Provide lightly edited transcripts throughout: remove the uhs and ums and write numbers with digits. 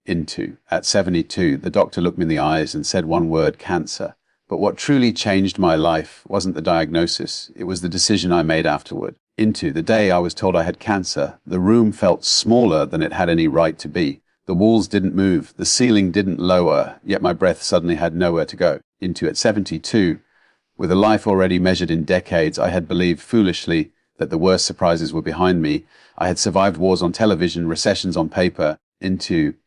At 72, the doctor looked me in the eyes and said one word, cancer. But what truly changed my life wasn't the diagnosis, it was the decision I made afterward. The day I was told I had cancer, the room felt smaller than it had any right to be. The walls didn't move, the ceiling didn't lower, yet my breath suddenly had nowhere to go. At 72, with a life already measured in decades, I had believed foolishly that the worst surprises were behind me. I had survived wars on television, recessions on paper,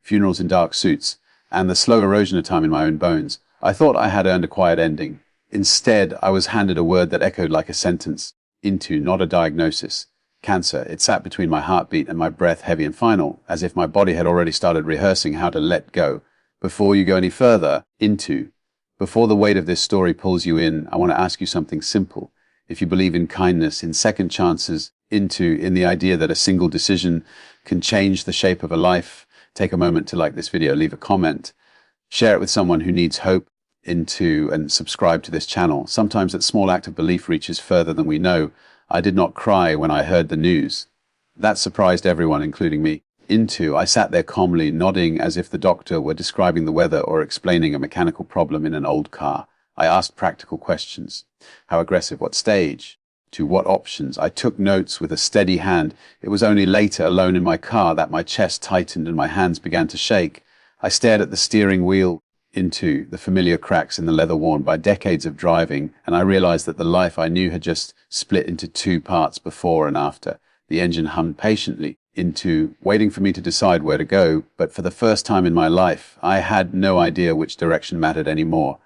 funerals in dark suits, and the slow erosion of time in my own bones. I thought I had earned a quiet ending. Instead, I was handed a word that echoed like a sentence. Not a diagnosis. Cancer. It sat between my heartbeat and my breath, heavy and final, as if my body had already started rehearsing how to let go. Before you go any further, before the weight of this story pulls you in, I want to ask you something simple. If you believe in kindness, in second chances, in the idea that a single decision can change the shape of a life, take a moment to like this video, leave a comment, share it with someone who needs hope, and subscribe to this channel. Sometimes that small act of belief reaches further than we know. I did not cry when I heard the news. That surprised everyone, including me. I sat there calmly, nodding as if the doctor were describing the weather or explaining a mechanical problem in an old car. I asked practical questions. How aggressive? What stage? What options? I took notes with a steady hand. It was only later, alone in my car, that my chest tightened and my hands began to shake. I stared at the steering wheel, the familiar cracks in the leather worn by decades of driving, and I realized that the life I knew had just split into two parts, before and after. The engine hummed patiently, waiting for me to decide where to go, but for the first time in my life, I had no idea which direction mattered anymore.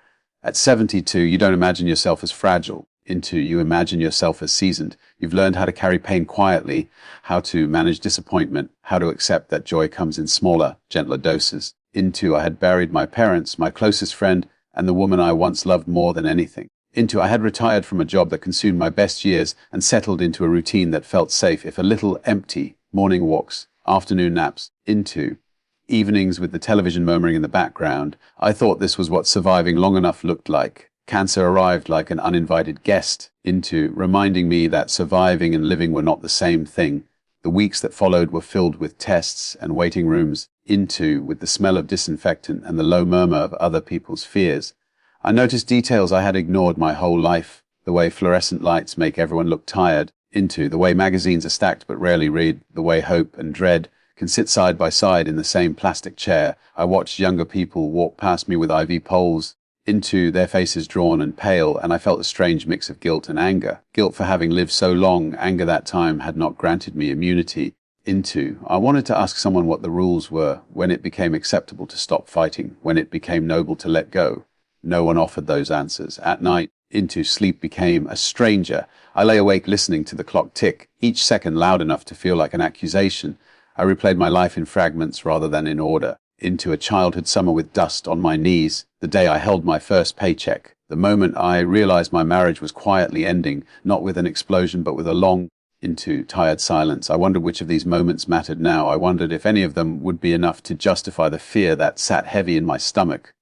At 72, you don't imagine yourself as fragile. You imagine yourself as seasoned. You've learned how to carry pain quietly, how to manage disappointment, how to accept that joy comes in smaller, gentler doses. I had buried my parents, my closest friend, and the woman I once loved more than anything. I had retired from a job that consumed my best years and settled into a routine that felt safe, if a little empty. Morning walks, afternoon naps, evenings with the television murmuring in the background. I thought this was what surviving long enough looked like. Cancer arrived like an uninvited guest, reminding me that surviving and living were not the same thing. The weeks that followed were filled with tests and waiting rooms, with the smell of disinfectant and the low murmur of other people's fears. I noticed details I had ignored my whole life, the way fluorescent lights make everyone look tired, the way magazines are stacked but rarely read, the way hope and dread can sit side by side in the same plastic chair. I watched younger people walk past me with IV poles, their faces drawn and pale, and I felt a strange mix of guilt and anger. Guilt for having lived so long, anger that time had not granted me immunity. I wanted to ask someone what the rules were, when it became acceptable to stop fighting, when it became noble to let go. No one offered those answers. At night, sleep became a stranger. I lay awake listening to the clock tick, each second loud enough to feel like an accusation. I replayed my life in fragments rather than in order. A childhood summer with dust on my knees, the day I held my first paycheck, the moment I realized my marriage was quietly ending, not with an explosion but with a long, tired silence. I wondered which of these moments mattered now. I wondered if any of them would be enough to justify the fear that sat heavy in my stomach.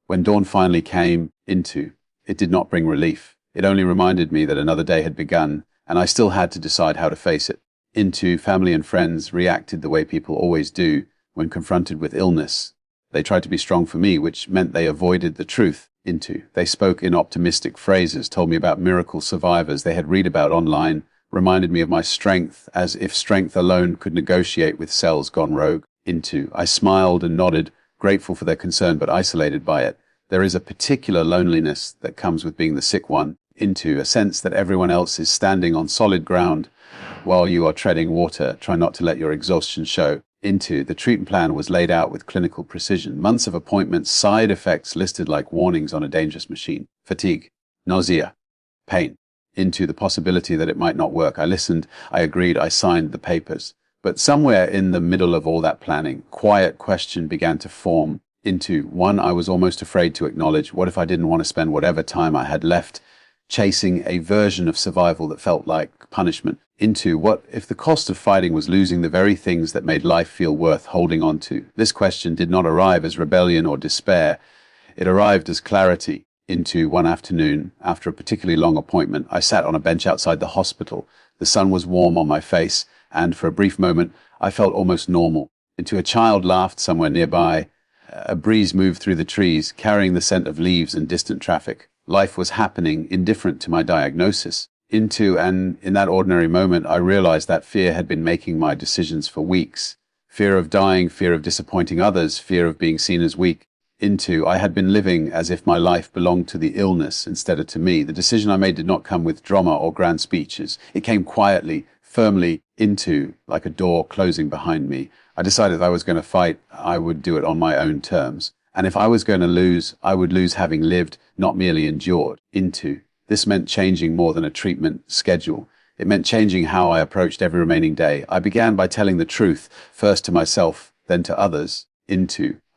When dawn finally came, it did not bring relief. It only reminded me that another day had begun, and I still had to decide how to face it. Family and friends reacted the way people always do when confronted with illness. They tried to be strong for me, which meant they avoided the truth. They spoke in optimistic phrases, told me about miracle survivors they had read about online, reminded me of my strength, as if strength alone could negotiate with cells gone rogue. I smiled and nodded, grateful for their concern but isolated by it. There is a particular loneliness that comes with being the sick one, a sense that everyone else is standing on solid ground while you are treading water. Try not to let your exhaustion show. The treatment plan was laid out with clinical precision. Months of appointments, side effects listed like warnings on a dangerous machine. Fatigue, nausea, pain. The possibility that it might not work. I listened, I agreed, I signed the papers. But somewhere in the middle of all that planning, quiet question began to form. One I was almost afraid to acknowledge. What if I didn't want to spend whatever time I had left chasing a version of survival that felt like punishment? What if the cost of fighting was losing the very things that made life feel worth holding on to? This question did not arrive as rebellion or despair. It arrived as clarity. One afternoon, after a particularly long appointment, I sat on a bench outside the hospital. The sun was warm on my face, and for a brief moment, I felt almost normal. into a child laughed somewhere nearby. A breeze moved through the trees, carrying the scent of leaves and distant traffic. Life was happening, indifferent to my diagnosis. And in that ordinary moment, I realized that fear had been making my decisions for weeks. Fear of dying, fear of disappointing others, fear of being seen as weak. I had been living as if my life belonged to the illness instead of to me. The decision I made did not come with drama or grand speeches. It came quietly, firmly like a door closing behind me. I decided if I was going to fight, I would do it on my own terms. And if I was going to lose, I would lose having lived, not merely endured. This meant changing more than a treatment schedule. It meant changing how I approached every remaining day. I began by telling the truth, first to myself, then to others.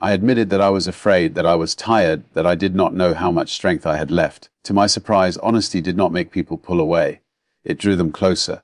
I admitted that I was afraid, that I was tired, that I did not know how much strength I had left. To my surprise, honesty did not make people pull away. It drew them closer.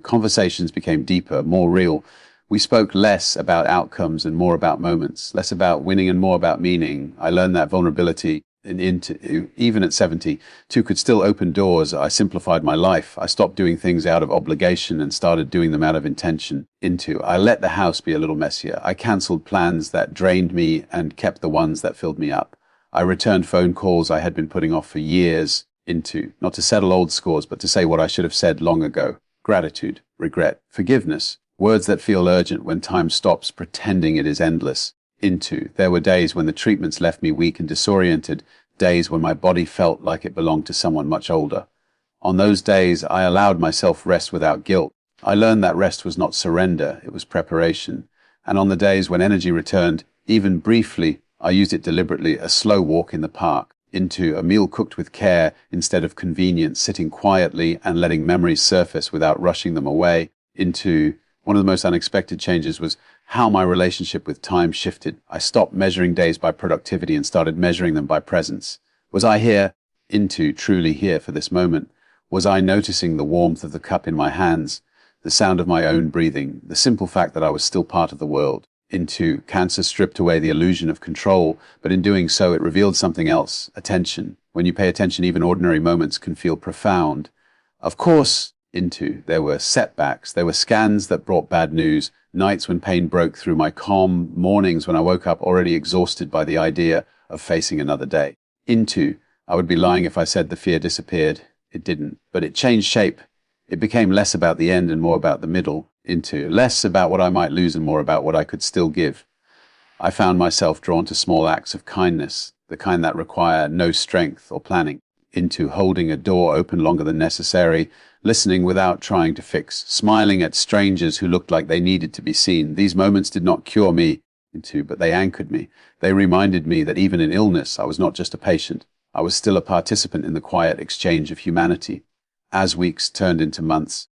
Conversations became deeper, more real. We spoke less about outcomes and more about moments, less about winning and more about meaning. I learned that vulnerability, even at 72, could still open doors. I simplified my life. I stopped doing things out of obligation and started doing them out of intention. I let the house be a little messier. I cancelled plans that drained me and kept the ones that filled me up. I returned phone calls I had been putting off for years. Not to settle old scores, but to say what I should have said long ago. Gratitude, regret, forgiveness. Words that feel urgent when time stops pretending it is endless. There were days when the treatments left me weak and disoriented, days when my body felt like it belonged to someone much older. On those days, I allowed myself rest without guilt. I learned that rest was not surrender, it was preparation. And on the days when energy returned, even briefly, I used it deliberately, a slow walk in the park, a meal cooked with care instead of convenience, sitting quietly and letting memories surface without rushing them away. One of the most unexpected changes was how my relationship with time shifted. I stopped measuring days by productivity and started measuring them by presence. Was I here, truly here for this moment? Was I noticing the warmth of the cup in my hands, the sound of my own breathing, the simple fact that I was still part of the world? Cancer stripped away the illusion of control, but in doing so it revealed something else, attention. When you pay attention, even ordinary moments can feel profound. Of course, there were setbacks, there were scans that brought bad news, nights when pain broke through my calm, mornings when I woke up already exhausted by the idea of facing another day. I would be lying if I said the fear disappeared. It didn't, but it changed shape. It became less about the end and more about the middle. Less about what I might lose and more about what I could still give. I found myself drawn to small acts of kindness, the kind that require no strength or planning. Holding a door open longer than necessary, listening without trying to fix, smiling at strangers who looked like they needed to be seen. These moments did not cure me, but they anchored me. They reminded me that even in illness, I was not just a patient. I was still a participant in the quiet exchange of humanity. As weeks turned into months,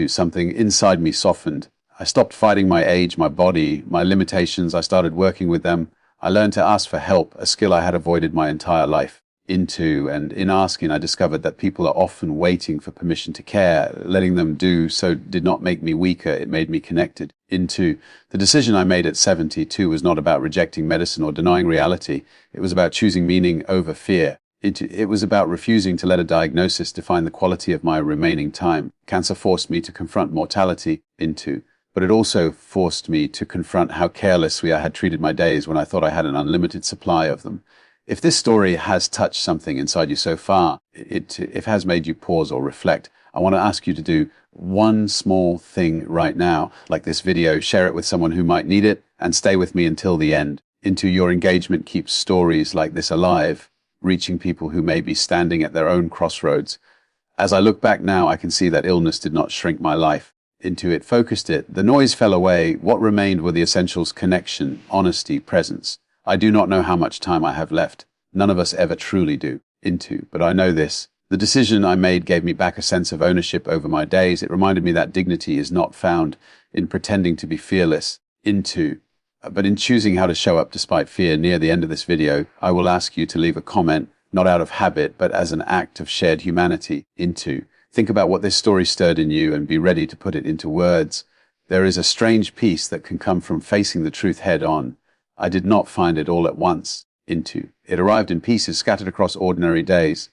something inside me softened. I stopped fighting my age, my body, my limitations. I started working with them. I learned to ask for help, a skill I had avoided my entire life. And in asking, I discovered that people are often waiting for permission to care. Letting them do so did not make me weaker, it made me connected. The decision I made at 72 was not about rejecting medicine or denying reality. It was about choosing meaning over fear. It was about refusing to let a diagnosis define the quality of my remaining time. Cancer forced me to confront mortality, but it also forced me to confront how carelessly I had treated my days when I thought I had an unlimited supply of them. If this story has touched something inside you so far, if it has made you pause or reflect, I want to ask you to do one small thing right now, like this video, share it with someone who might need it, and stay with me until the end. Your engagement keeps stories like this alive, reaching people who may be standing at their own crossroads. As I look back now, I can see that illness did not shrink my life. It focused it. The noise fell away. What remained were the essentials: connection, honesty, presence. I do not know how much time I have left. None of us ever truly do. But I know this. The decision I made gave me back a sense of ownership over my days. It reminded me that dignity is not found in pretending to be fearless. But in choosing how to show up despite fear. Near the end of this video, I will ask you to leave a comment, not out of habit, but as an act of shared humanity. Think about what this story stirred in you and be ready to put it into words. There is a strange peace that can come from facing the truth head on. I did not find it all at once. It arrived in pieces scattered across ordinary days,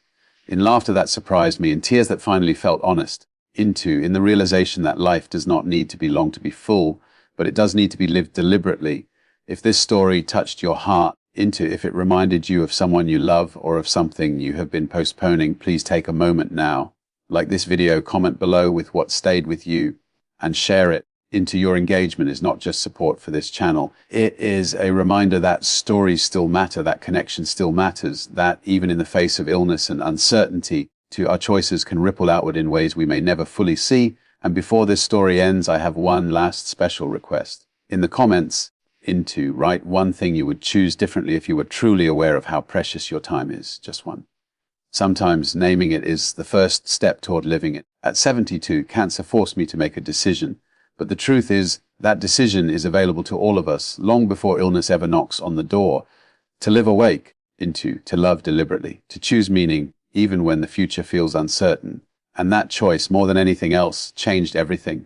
in laughter that surprised me, in tears that finally felt honest, in the realization that life does not need to be long to be full, but it does need to be lived deliberately. If this story touched your heart if it reminded you of someone you love or of something you have been postponing, please take a moment now. Like this video, comment below with what stayed with you and share it. Your engagement is not just support for this channel. It is a reminder that stories still matter, that connection still matters, that even in the face of illness and uncertainty, our choices can ripple outward in ways we may never fully see. And before this story ends, I have one last special request. In the comments, write one thing you would choose differently if you were truly aware of how precious your time is. Just one. Sometimes naming it is the first step toward living it. At 72, cancer forced me to make a decision. But the truth is, that decision is available to all of us long before illness ever knocks on the door. To live awake, to love deliberately, to choose meaning even when the future feels uncertain. And that choice, more than anything else, changed everything.